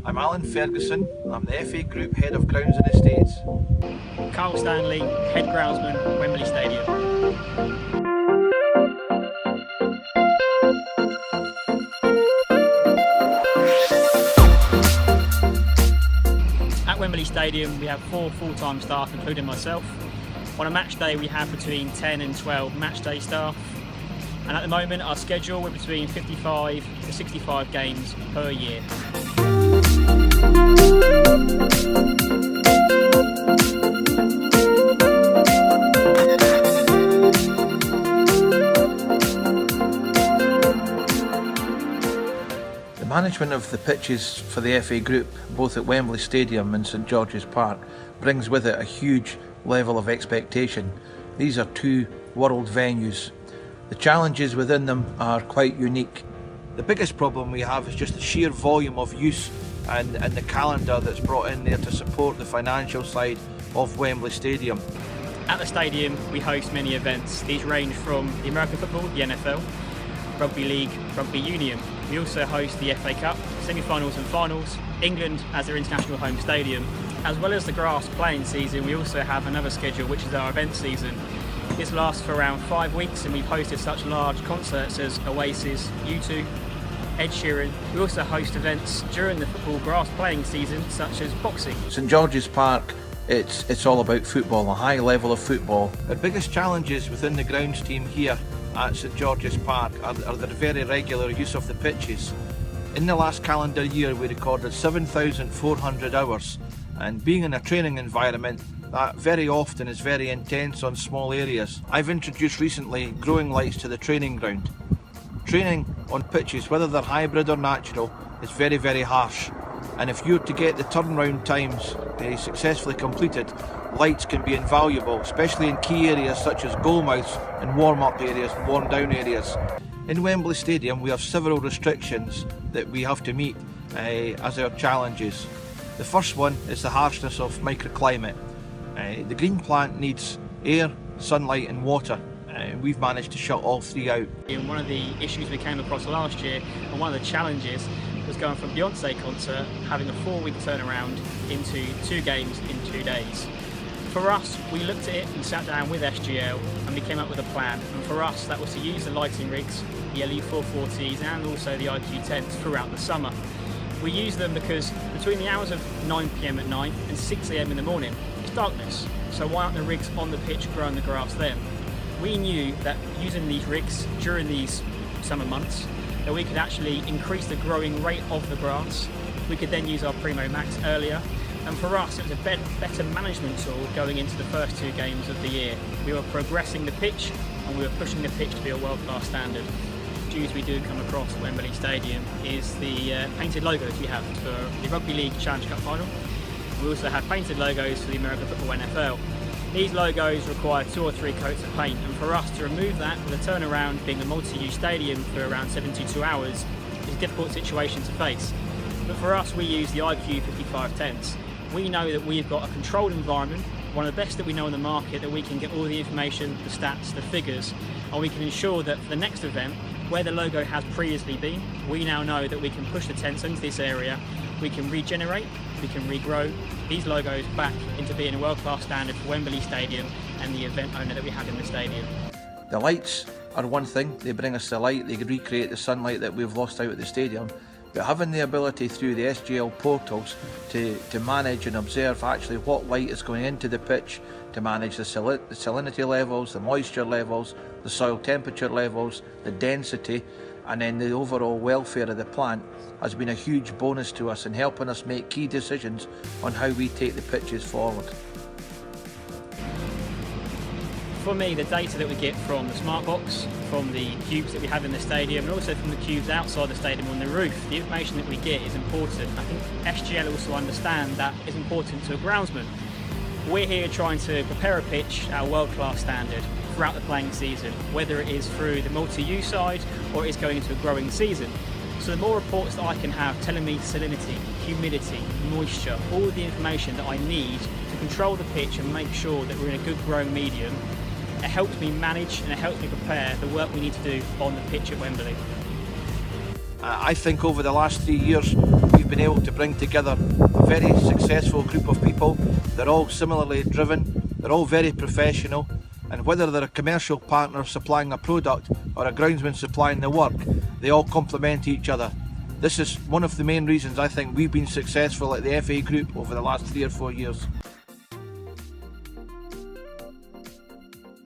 I'm Alan Ferguson. I'm the FA Group Head of Grounds and Estates. Karl Standley, Head Groundsman, Wembley Stadium. At Wembley Stadium we have 4 full-time staff including myself. On a match day we have between 10 and 12 match day staff, and at the moment our schedule we're between 55 to 65 games per year. The management of the pitches for the FA Group, both at Wembley Stadium and St George's Park, brings with it a huge level of expectation. These are 2 world venues. The challenges within them are quite unique. The biggest problem we have is just the sheer volume of use and the calendar that's brought in there to support the financial side of Wembley Stadium. At the stadium we host many events. These range from the American football, the NFL, Rugby League, Rugby Union. We also host the FA Cup, semi-finals and finals, England as their international home stadium. As well as the grass playing season, we also have another schedule which is our event season. This lasts for around 5 weeks and we've hosted such large concerts as Oasis, U2, Ed Sheeran. We also host events during the football grass playing season such as boxing. St George's Park, it's all about football, a high level of football. Our biggest challenges within the grounds team here at St George's Park are the very regular use of the pitches. In the last calendar year we recorded 7,400 hours, and being in a training environment that very often is very intense on small areas. I've introduced recently growing lights to the training ground. Training on pitches, whether they're hybrid or natural, is very, very harsh, and if you're to get the turnaround times successfully completed, lights can be invaluable, especially in key areas such as goal mouths and warm-up areas and warm-down areas. In Wembley Stadium we have several restrictions that we have to meet as our challenges. The first one is the harshness of microclimate. The green plant needs air, sunlight and water. We've managed to shut all 3 out. And one of the issues we came across last year, and one of the challenges, was going from Beyonce concert, having a 4-week turnaround into 2 games in 2 days. For us, we looked at it and sat down with SGL and we came up with a plan. And for us, that was to use the lighting rigs, the LE440s and also the IQ 10s throughout the summer. We use them because between the hours of 9 PM at night and 6 AM in the morning, it's darkness. So why aren't the rigs on the pitch growing the grass then? We knew that using these rigs during these summer months, that we could actually increase the growing rate of the grass. We could then use our Primo Max earlier. And for us, it was a better management tool going into the first 2 games of the year. We were progressing the pitch and we were pushing the pitch to be a world-class standard. Dues we do come across at Wembley Stadium is the painted logos we have for the Rugby League Challenge Cup final. We also have painted logos for the American football NFL. These logos require 2 or 3 coats of paint, and for us to remove that with a turnaround being a multi-use stadium for around 72 hours is a difficult situation to face. But for us, we use the IQ 5510s. We know that we've got a controlled environment, one of the best that we know in the market, that we can get all the information, the stats, the figures, and we can ensure that for the next event, where the logo has previously been, we now know that we can push the tents into this area, we can regenerate, we can regrow these logos back into being a world-class standard for Wembley Stadium and the event owner that we have in the stadium. The lights are one thing, they bring us the light, they recreate the sunlight that we've lost out at the stadium, but having the ability through the SGL portals to manage and observe actually what light is going into the pitch, to manage the salinity levels, the moisture levels, the soil temperature levels, the density, and then the overall welfare of the plant has been a huge bonus to us in helping us make key decisions on how we take the pitches forward. For me, the data that we get from the smart box, from the cubes that we have in the stadium, and also from the cubes outside the stadium on the roof, the information that we get is important. I think SGL also understand that is important to a groundsman. We're here trying to prepare a pitch at a world-class standard throughout the playing season, whether it is through the multi-use side or it is going into a growing season. So the more reports that I can have telling me salinity, humidity, moisture, all the information that I need to control the pitch and make sure that we're in a good growing medium, it helps me manage and it helps me prepare the work we need to do on the pitch at Wembley. I think over the last 3 years we've we've been able to bring together a very successful group of people. They're all similarly driven, they're all very professional, and whether they're a commercial partner supplying a product or a groundsman supplying the work, they all complement each other. This is one of the main reasons I think we've been successful at the FA Group over the last 3 or 4 years.